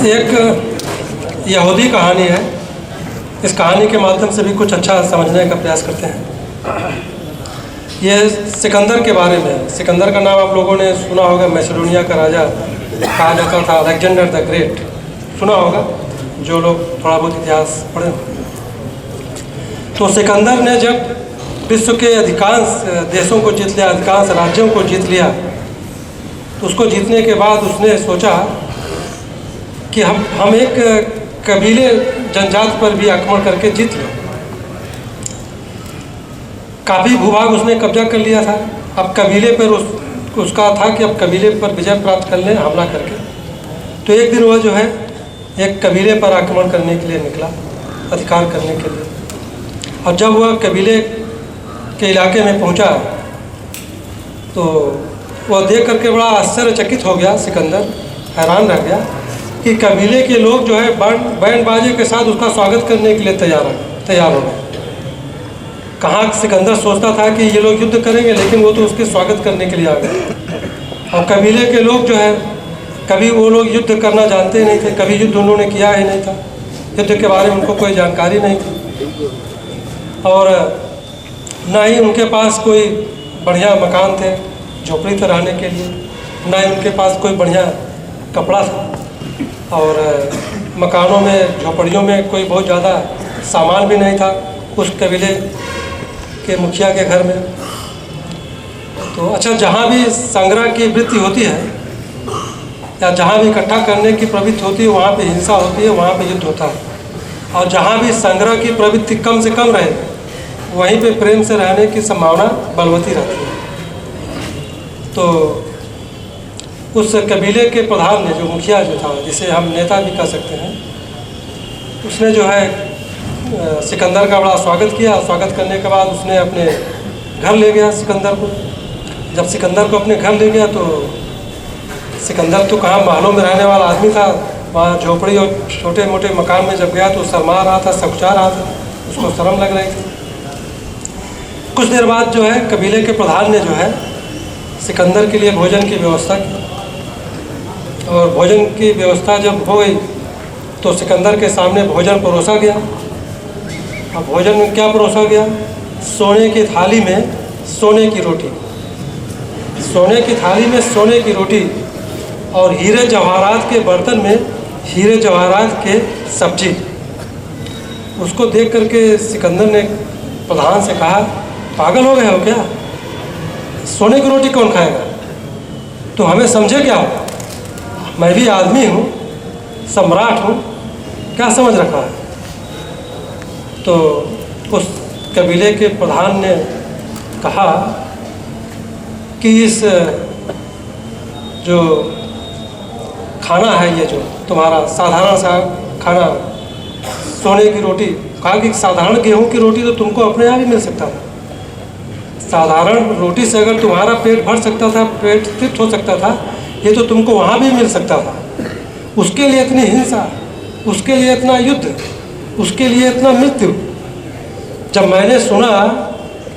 एक यहूदी कहानी है। इस कहानी के माध्यम से भी कुछ अच्छा समझने का प्रयास करते हैं। ये सिकंदर के बारे में है। सिकंदर का नाम आप लोगों ने सुना होगा। मैसेडोनिया का राजा कहा जाता था, अलेक्जेंडर द ग्रेट, सुना होगा जो लोग थोड़ा बहुत इतिहास पढ़े। तो सिकंदर ने जब विश्व के अधिकांश देशों को जीत लिया, अधिकांश राज्यों को जीत लिया, तो उसको जीतने के बाद उसने सोचा कि हम एक कबीले जनजाति पर भी आक्रमण करके जीत लें। काफ़ी भूभाग उसने कब्जा कर लिया था। अब कबीले पर उसका था कि अब कबीले पर विजय प्राप्त कर लें हमला करके। तो एक दिन वह जो है एक कबीले पर आक्रमण करने के लिए निकला, अधिकार करने के लिए। और जब वह कबीले के इलाके में पहुंचा तो वह देख करके बड़ा आश्चर्यचकित हो गया। सिकंदर हैरान रह गया कि कबीले के लोग जो है बैंड बाजे के साथ उसका स्वागत करने के लिए तैयार हो गए। कहाँ सिकंदर सोचता था कि ये लोग युद्ध करेंगे, लेकिन वो तो उसके स्वागत करने के लिए आ गए। और कबीले के लोग जो है कभी वो लोग युद्ध करना जानते ही नहीं थे, कभी युद्ध उन्होंने किया ही नहीं था, युद्ध के बारे में उनको कोई जानकारी नहीं थी। और ना ही उनके पास कोई बढ़िया मकान थे झोपड़ी पर रहने के लिए, ना ही उनके पास कोई बढ़िया कपड़ा था। और मकानों में, झोपड़ियों में कोई बहुत ज़्यादा सामान भी नहीं था उस कबीले के मुखिया के घर में। तो अच्छा, जहाँ भी संग्रह की वृत्ति होती है या जहाँ भी इकट्ठा करने की प्रवृत्ति होती है, वहाँ पे हिंसा होती है, वहाँ पे युद्ध होता है। और जहाँ भी संग्रह की प्रवृत्ति कम से कम रहे, वहीं पे प्रेम से रहने की संभावना बलवती रहती है। तो उस कबीले के प्रधान ने, जो मुखिया जो था, जिसे हम नेता भी कह सकते हैं, उसने जो है सिकंदर का बड़ा स्वागत किया। स्वागत करने के बाद उसने अपने घर ले गया सिकंदर को। जब सिकंदर को अपने घर ले गया तो सिकंदर तो कहाँ महलों में रहने वाला आदमी था, वहाँ झोपड़ी और छोटे मोटे मकान में जब गया तो शर्मा रहा था, सकुचा रहा था, उसको शर्म लग रही थी। कुछ देर बाद जो है कबीले के प्रधान ने जो है सिकंदर के लिए भोजन की व्यवस्था की। और भोजन की व्यवस्था जब हो गई तो सिकंदर के सामने भोजन परोसा गया। और भोजन में क्या परोसा गया? सोने की थाली में सोने की रोटी, सोने की थाली में सोने की रोटी, और हीरे जवाहरात के बर्तन में हीरे जवाहरात के सब्जी। उसको देख करके सिकंदर ने प्रधान से कहा, पागल हो गए हो क्या? सोने की रोटी कौन खाएगा? तो हमें समझे क्या हो? मैं भी आदमी हूँ, सम्राट हूँ, क्या समझ रखा है? तो उस कबीले के प्रधान ने कहा कि इस जो खाना है, ये जो तुम्हारा साधारण सा खाना, सोने की रोटी, कहा कि साधारण गेहूं की रोटी तो तुमको अपने यहाँ भी मिल सकता था। साधारण रोटी से अगर तुम्हारा पेट भर सकता था, पेट तृप्त हो सकता था, ये तो तुमको वहाँ भी मिल सकता था। उसके लिए इतनी हिंसा, उसके लिए इतना युद्ध, उसके लिए इतना मृत्यु। जब मैंने सुना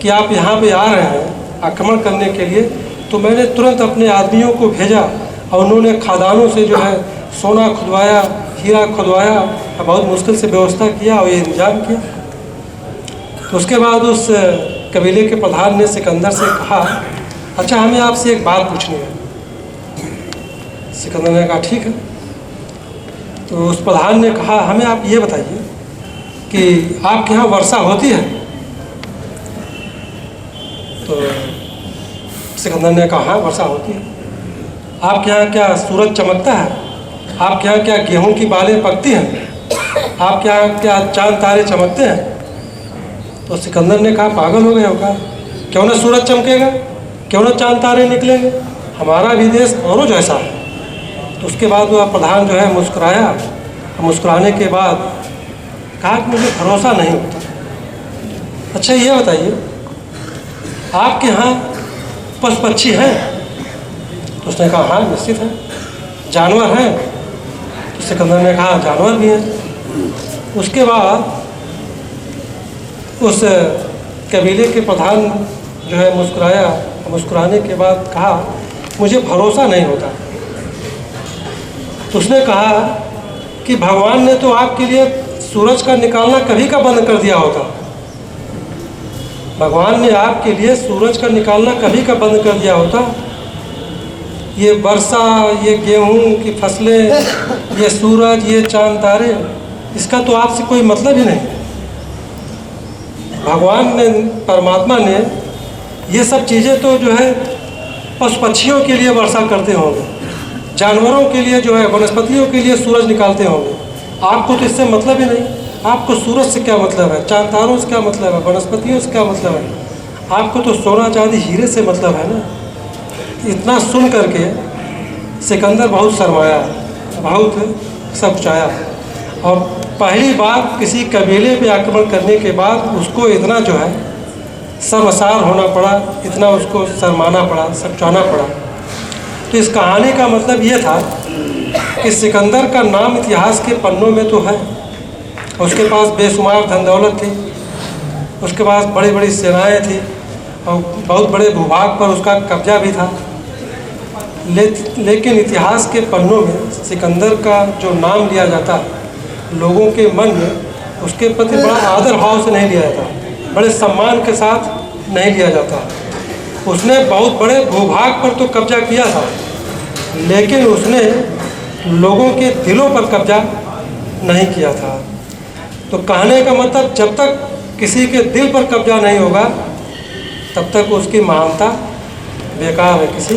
कि आप यहाँ पे आ रहे हैं आक्रमण करने के लिए, तो मैंने तुरंत अपने आदमियों को भेजा और उन्होंने खदानों से जो है सोना खुदवाया, हीरा खुदवाया, बहुत मुश्किल से व्यवस्था किया और ये इंतजाम किया। तो उसके बाद उस कबीले के प्रधान ने सिकंदर से कहा, अच्छा हमें आपसे एक बात पूछनी है। सिकंदर ने कहा ठीक है। तो उस प्रधान ने कहा, हमें आप ये बताइए कि आपके यहाँ वर्षा होती है? तो सिकंदर ने कहा, हाँ वर्षा होती है। आपके यहाँ क्या सूरज चमकता है? आपके यहाँ क्या गेहूं की बालें पकती हैं? आपके यहाँ क्या चांद तारे चमकते हैं? तो सिकंदर ने कहा, पागल हो गए होगा, क्यों ना सूरज चमकेगा, क्यों ना चांद तारे निकलेंगे, हमारा भी देश औरों जैसा है। तो उसके बाद वह प्रधान जो है मुस्कुराया। मुस्कुराने के बाद कहा कि मुझे भरोसा नहीं होता। अच्छा ये बताइए, आपके यहाँ पशु पक्षी हैं? तो उसने कहा, हाँ निश्चित है। जानवर हैं? तो सिकंदर ने कहा, जानवर भी हैं। उसके बाद उस कबीले के प्रधान जो है मुस्कुराया। मुस्कुराने के बाद कहा, मुझे भरोसा नहीं होता। तो उसने कहा कि भगवान ने तो आपके लिए सूरज का निकालना कभी का बंद कर दिया होता। भगवान ने आपके लिए सूरज का निकालना कभी का बंद कर दिया होता। ये वर्षा, ये गेहूं की फसलें, ये सूरज, ये चांद तारे, इसका तो आपसे कोई मतलब ही नहीं। भगवान ने, परमात्मा ने ये सब चीज़ें तो जो है पशु पक्षियों के लिए वर्षा करते होंगे, जानवरों के लिए जो है, वनस्पतियों के लिए सूरज निकालते होंगे। आपको तो इससे मतलब ही नहीं। आपको सूरज से क्या मतलब है, चांद तारों से क्या मतलब है, वनस्पतियों से क्या मतलब है? आपको तो सोना चांदी हीरे से मतलब है ना। इतना सुन करके सिकंदर बहुत शर्माया, बहुत सकुचाया, और पहली बार किसी कबीले पे आक्रमण करने के बाद उसको इतना जो है शर्मसार होना पड़ा, इतना उसको शर्माना पड़ा, सकुचाना पड़ा। तो इस कहानी का मतलब ये था कि सिकंदर का नाम इतिहास के पन्नों में तो है, उसके पास बेशुमार धन दौलत थी, उसके पास बड़ी बड़ी सेनाएं थी, और बहुत बड़े भूभाग पर उसका कब्जा भी था। लेकिन इतिहास के पन्नों में सिकंदर का जो नाम लिया जाता, लोगों के मन में उसके प्रति बड़ा आदर भाव से नहीं लिया जाता, बड़े सम्मान के साथ नहीं लिया जाता। उसने बहुत बड़े भूभाग पर तो कब्जा किया था, लेकिन उसने लोगों के दिलों पर कब्जा नहीं किया था। तो कहने का मतलब, जब तक किसी के दिल पर कब्जा नहीं होगा तब तक उसकी महानता बेकार है। किसी